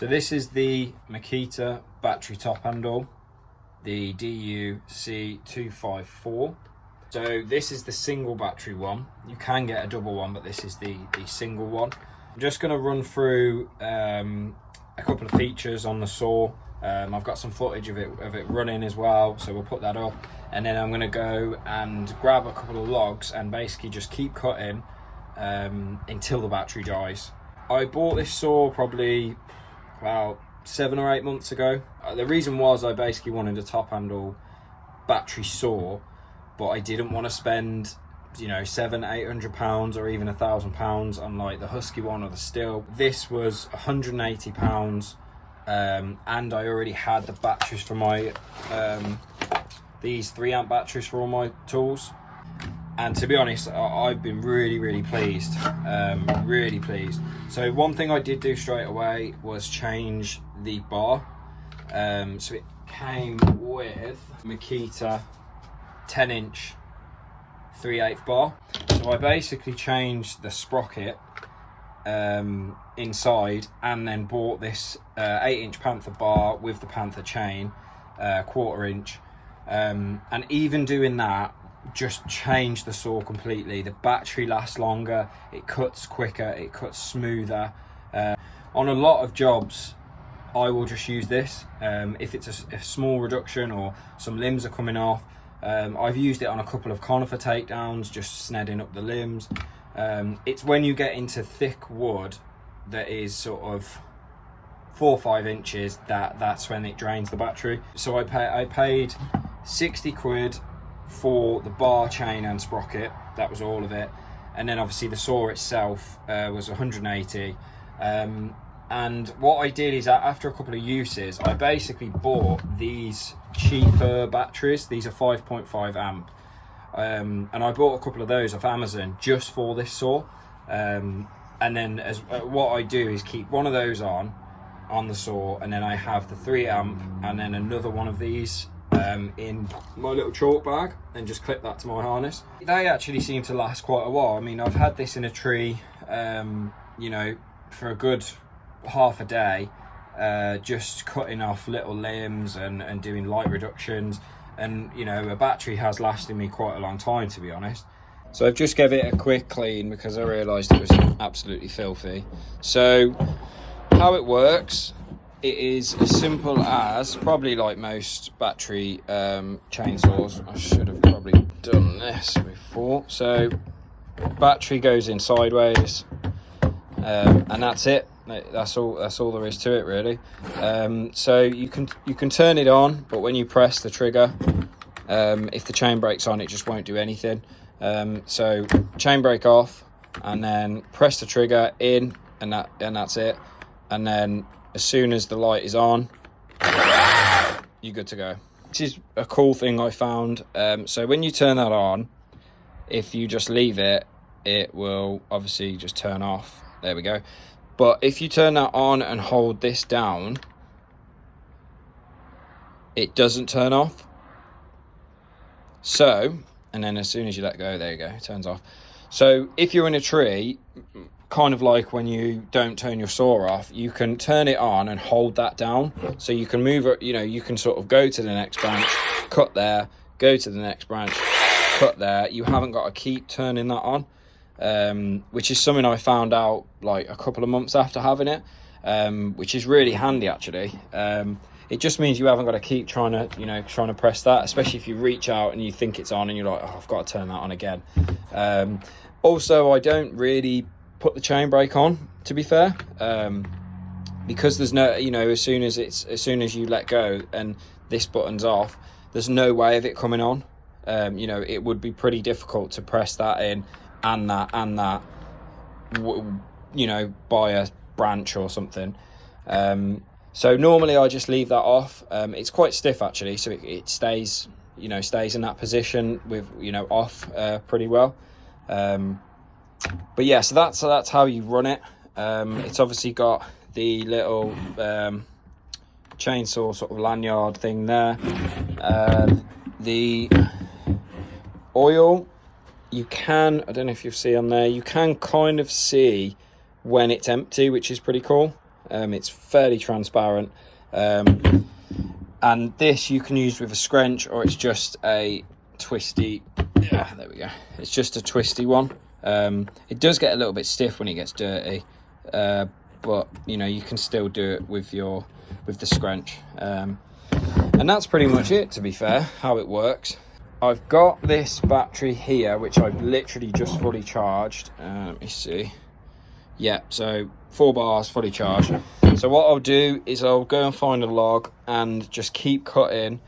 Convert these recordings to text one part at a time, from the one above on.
So this is the Makita battery top handle, the DUC254. So this is the single battery one. You can get a double one, but this is the single one. I'm just going to run through a couple of features on the saw. I've got some footage of it running as well, so we'll put that up. And then I'm going to go and grab a couple of logs and basically just keep cutting until the battery dies. I bought this saw probably about 7 or 8 months ago. The reason was I basically wanted a top handle battery saw, but I didn't want to spend, you know, £700-800 or even £1,000 on like the Husky one or the Stihl. This was £180, and I already had the batteries for my these 3 amp batteries for all my tools. And to be honest, I've been really pleased, really pleased. So one thing I did do straight away was change the bar. So it came with Makita 10-inch 3/8 bar. So I basically changed the sprocket inside, and then bought this 8-inch Panther bar with the Panther chain, 1/4 inch. And even doing that, just changed the saw completely. The battery lasts longer, it cuts quicker, it cuts smoother. On a lot of jobs I will just use this if it's a small reduction or some limbs are coming off. I've used it on a couple of conifer takedowns, just snedding up the limbs. It's when you get into thick wood that is sort of 4 or 5 inches that's when it drains the battery. So I paid 60 quid for the bar, chain and sprocket. That was all of it. And then obviously the saw itself was 180. And what I did is that after a couple of uses, I basically bought these cheaper batteries. These are 5.5 amp. And I bought a couple of those off Amazon just for this saw. And then what I do is keep one of those on the saw, and then I have the 3 amp and then another one of these in my little chalk bag, and just clip that to my harness. They actually seem to last quite a while. I mean, I've had this in a tree, you know, for a good half a day, just cutting off little limbs and doing light reductions, and you know, a battery has lasted me quite a long time, to be honest. So I've just gave it a quick clean because I realised it was absolutely filthy. So how it works, it is as simple as, probably like most battery chainsaws, I should have probably done this before. So battery goes in sideways, and that's it. That's all there is to it, really. So you can turn it on, but when you press the trigger, if the chain brake's on, it just won't do anything. So chain brake off, and then press the trigger in, and that's it. And then as soon as the light is on, you're good to go. This is a cool thing I found. So when you turn that on, if you just leave it, it will obviously just turn off. There we go. But if you turn that on and hold this down, it doesn't turn off. So, and then as soon as you let go, there you go, it turns off. So if you're in a tree, kind of like when you don't turn your saw off, you can turn it on and hold that down. So you can move it, you know, you can sort of go to the next branch, cut there, go to the next branch, cut there. You haven't got to keep turning that on. Which is something I found out like a couple of months after having it, which is really handy actually. It just means you haven't got to keep trying to press that, especially if you reach out and you think it's on and you're like, oh, I've got to turn that on again. Also, I don't really put the chain brake on, to be fair, because there's no, you know, as soon as you let go and this button's off, there's no way of it coming on. You know, it would be pretty difficult to press that in and that, you know, by a branch or something. So normally I just leave that off. It's quite stiff actually, so it stays, you know, stays in that position with, you know, off pretty well. But yeah, so that's how you run it. It's obviously got the little chainsaw sort of lanyard thing there. The oil, you can, I don't know if you see on there, you can kind of see when it's empty, which is pretty cool. It's fairly transparent. And this you can use with a scrunch, or it's just a twisty, yeah, there we go. It's just a twisty one. It does get a little bit stiff when it gets dirty, but you know, you can still do it with the scrunch. And that's pretty much it, to be fair, how it works. I've got this battery here, which I've literally just fully charged. Let me see. Yeah, so 4 bars fully charged. So what I'll do is I'll go and find a log and just keep cutting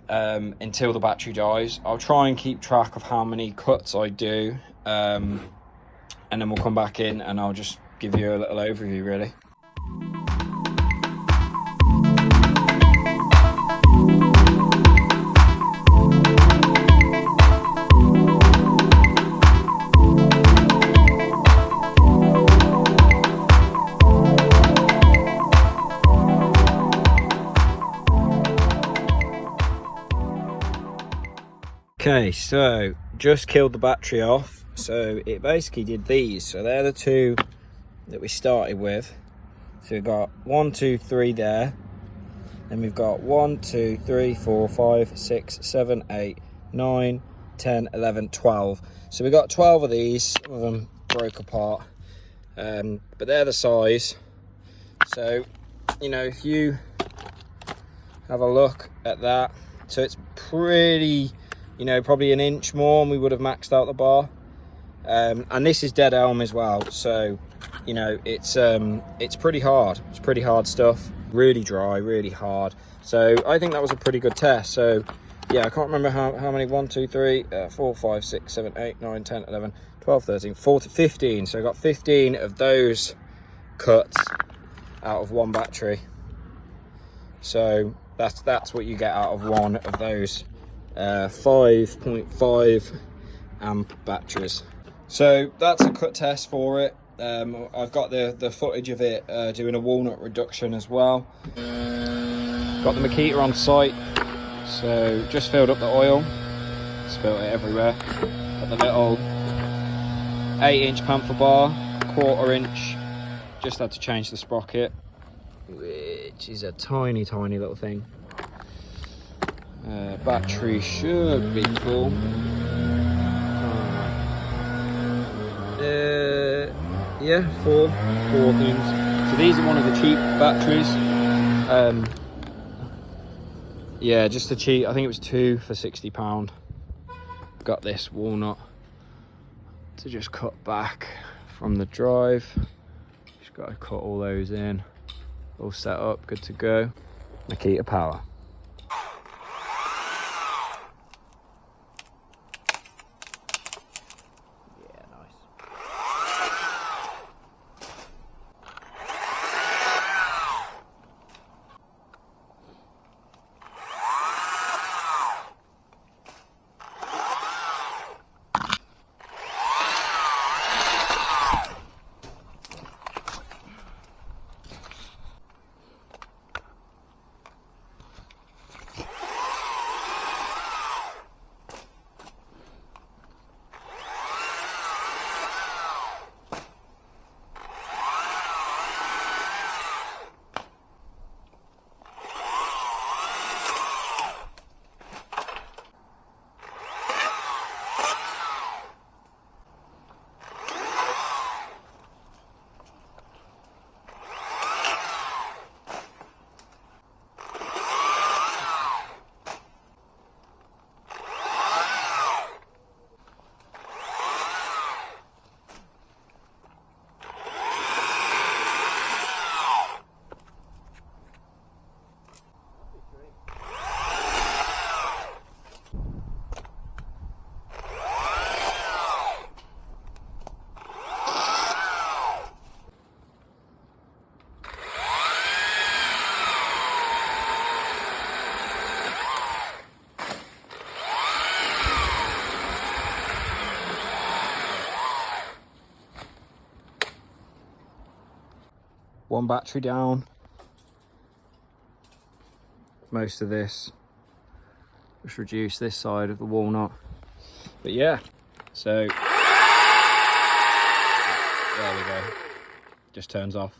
until the battery dies. I'll try and keep track of how many cuts I do, and then we'll come back in and I'll just give you a little overview, really. Okay, so just killed the battery off. So it basically did these. So they're the 2 that we started with. So we've got 1, 2, 3 there. Then we've got 1, 2, 3, 4, 5, 6, 7, 8, 9, 10, 11, 12. So we got 12 of these. Some of them broke apart. But they're the size. So, you know, if you have a look at that. So it's pretty, you know, probably an inch more and we would have maxed out the bar. And this is dead elm as well, so you know, it's pretty hard. It's pretty hard stuff, really dry, really hard. So I think that was a pretty good test. So yeah, I can't remember how many, 1, 2, 3, 4, 5, 6, 7, 8, 9, 10, 11, 12, 13, 14, 15. So I got 15 of those cuts out of one battery. So that's what you get out of one of those 5.5 amp batteries. So that's a cut test for it. I've got the footage of it doing a walnut reduction as well. Got the Makita on site, so just filled up the oil, spilled it everywhere. Got the little 8-inch panther bar, 1/4 inch, just had to change the sprocket, which is a tiny little thing. Battery should be full. Yeah, four things. So these are one of the cheap batteries. Yeah, just a cheap. I think it was 2 for £60. Got this walnut to just cut back from the drive. Just got to cut all those in. All set up, good to go. Makita power. One battery down. Most of this. Just reduce this side of the walnut. But yeah, so there we go. Just turns off.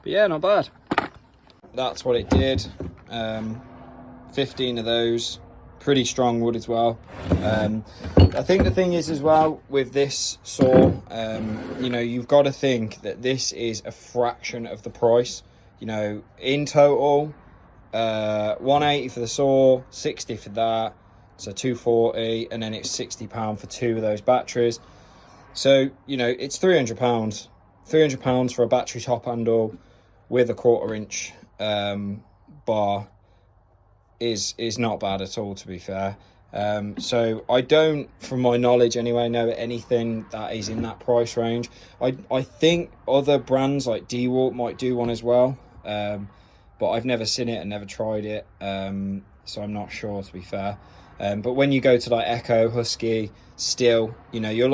But yeah, not bad. That's what it did. 15 of those, pretty strong wood as well. I think the thing is as well with this saw, you know, you've got to think that this is a fraction of the price. You know, in total, 180 for the saw, 60 for that, so 240, and then it's £60 for 2 of those batteries. So, you know, it's £300. £300 for a battery top handle with a 1/4 inch bar is not bad at all, to be fair. So I don't, from my knowledge anyway, know anything that is in that price range. I think other brands like DUC might do one as well, but I've never seen it and never tried it, so I'm not sure, to be fair. But when you go to like Echo, Husky, Still, you know, you're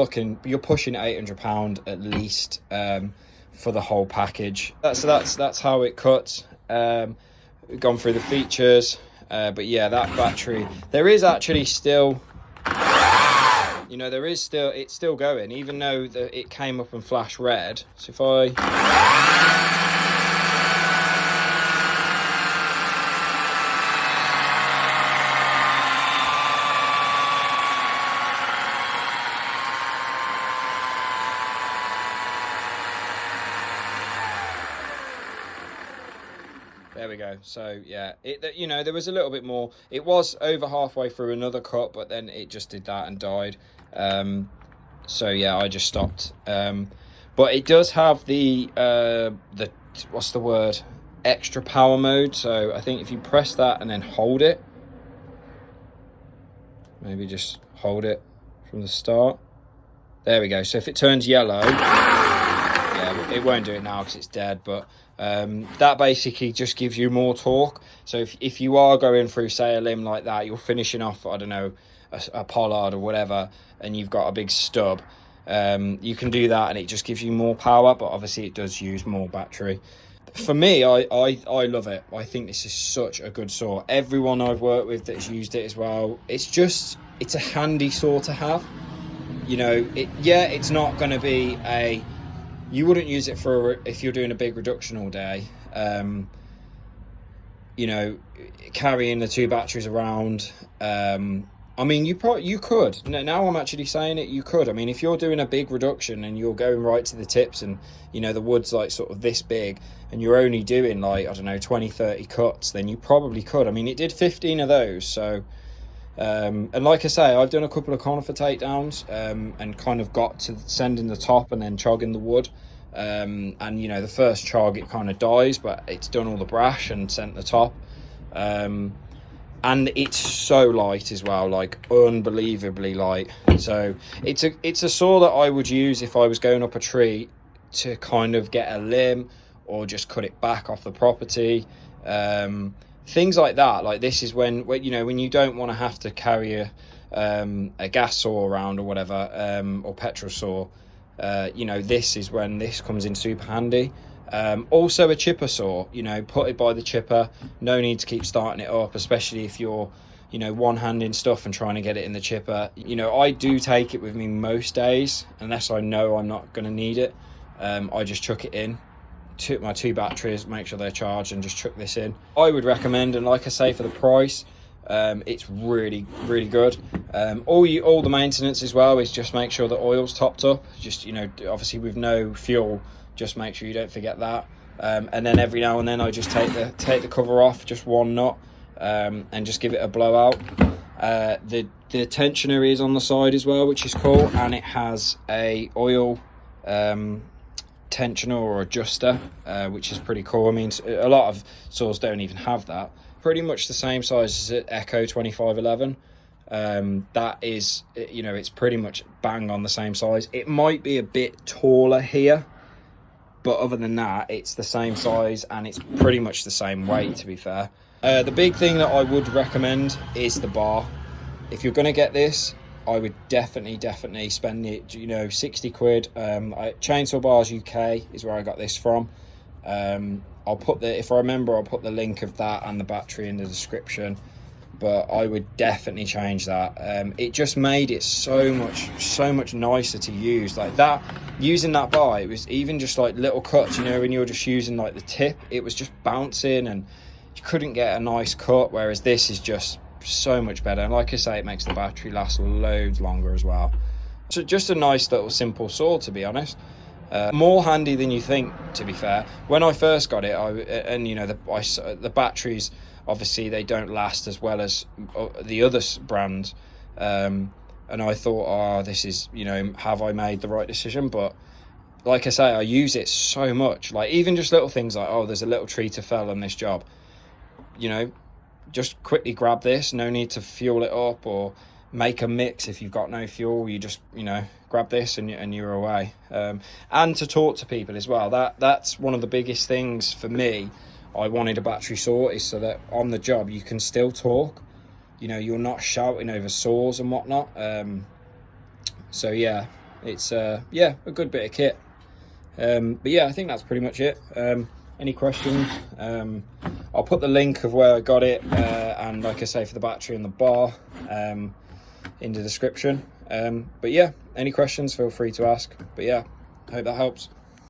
pushing £800 at least for the whole package. That's how it cuts. We've gone through the features, but yeah, that battery, there is actually still, you know, it's still going, even though it came up and flashed red. So if I, there we go. So yeah, you know, there was a little bit more. It was over halfway through another cut, but then it just did that and died. So yeah, I just stopped. But it does have the what's the word? Extra power mode. So I think if you press that and then hold it, maybe just hold it from the start. There we go. So if it turns yellow, yeah, it won't do it now because it's dead, but that basically just gives you more torque. So if you are going through, say, a limb like that, you're finishing off, I don't know, a pollard or whatever, and you've got a big stub, you can do that and it just gives you more power, but obviously it does use more battery. For me, I love it. I think this is such a good saw. Everyone I've worked with that's used it as well, it's a handy saw to have. You know, it's not going to be you wouldn't use it if you're doing a big reduction all day. You know, carrying the 2 batteries around. I mean, you could. Now I'm actually saying it, you could. I mean, if you're doing a big reduction and you're going right to the tips and, you know, the wood's like sort of this big and you're only doing like, I don't know, 20, 30 cuts, then you probably could. I mean, it did 15 of those, so... and like I say, I've done a couple of conifer takedowns and kind of got to sending the top and then chogging the wood, and you know, the first chog it kind of dies, but it's done all the brash and sent the top, and it's so light as well, like unbelievably light. So it's a saw that I would use if I was going up a tree to kind of get a limb or just cut it back off the property. Things like that. Like this is when you know, when you don't want to have to carry a gas saw around or whatever, or petrol saw, you know, this is when this comes in super handy. Also a chipper saw, you know, put it by the chipper, no need to keep starting it up, especially if you're, you know, one-handing stuff and trying to get it in the chipper. You know, I do take it with me most days, unless I know I'm not going to need it. I just chuck it in, took my 2 batteries, make sure they're charged, and just chuck this in. I would recommend, and like I say, for the price, it's really good. All the maintenance as well is just make sure the oil's topped up, just, you know, obviously with no fuel, just make sure you don't forget that. And then every now and then I just take the cover off, just one nut, and just give it a blowout. The tensioner is on the side as well, which is cool, and it has a oil tensioner or adjuster, which is pretty cool. I mean, a lot of saws don't even have that. Pretty much the same size as the Echo 2511. That is, you know, it's pretty much bang on the same size. It might be a bit taller here, but other than that, it's the same size and it's pretty much the same weight, to be fair. The big thing that I would recommend is the bar. If you're going to get this, I would definitely spend it, you know, 60 quid. Chainsaw Bars UK is where I got this from. I'll put if I remember, I'll put the link of that and the battery in the description. but I would definitely change that. It just made it so much nicer to use. Like that, using that bar, it was even just like little cuts, you know, when you're just using like the tip, it was just bouncing and you couldn't get a nice cut, whereas this is just so much better. And like I say, it makes the battery last loads longer as well. So just a nice little simple saw, to be honest. More handy than you think, to be fair. When I first got it, the batteries, obviously they don't last as well as the other brands, and I thought, oh, this is, you know, have I made the right decision? But like I say, I use it so much, like even just little things like, oh, there's a little tree to fell on this job, you know, just quickly grab this, no need to fuel it up or make a mix. If you've got no fuel, you just, you know, grab this and you're away. And to talk to people as well, that's one of the biggest things for me. I wanted a battery saw is so that on the job you can still talk, you know, you're not shouting over saws and whatnot. So yeah, it's a good bit of kit. But yeah, I think that's pretty much it. Any questions? I'll put the link of where I got it, and like I say, for the battery and the bar, in the description. But yeah, any questions, feel free to ask. But yeah, I hope that helps.